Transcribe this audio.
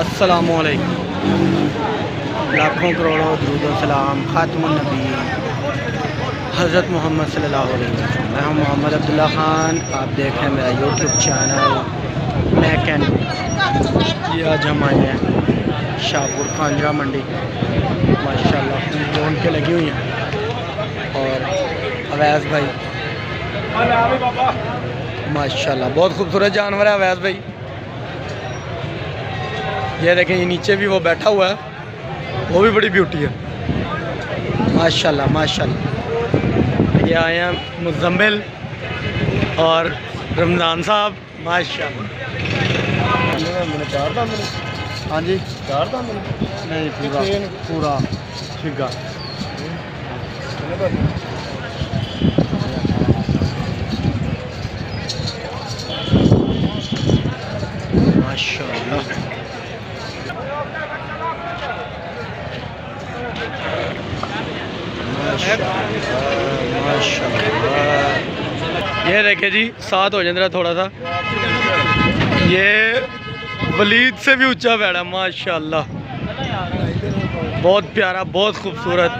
अस्सलामुअलैकुम। लाखों करोड़ों दुरूद व सलाम खातमुन नबी हज़रत मोहम्मद सल्लल्लाहु अलैहि वसल्लम। मैं हूँ मोहम्मद अब्दुल्ला ख़ान। आप देख रहे हैं मेरा यूट्यूब चैनल मैक एंड। ये आज हम आए हैं शाहपुर खांजरा मंडी। माशाल्लाह लोन के लगी हुई हैं। और अवैस भाई माशाल्लाह बहुत खूबसूरत जानवर है अवैस भाई। ये देखें, ये नीचे भी वो बैठा हुआ है, वो भी बड़ी ब्यूटी है माशाल्लाह माशाल्लाह। ये आए हैं मुज़म्मिल और रमज़ान साहब माशाल्लाह। हाँ जी, नहीं पूरा पूरा शिगा माशाल्लाह। माशाल्लाह। ये देखे जी, साथ हो जाए थोड़ा सा। ये वलीद से भी ऊंचा बैठा माशाल्लाह, बहुत प्यारा बहुत खूबसूरत।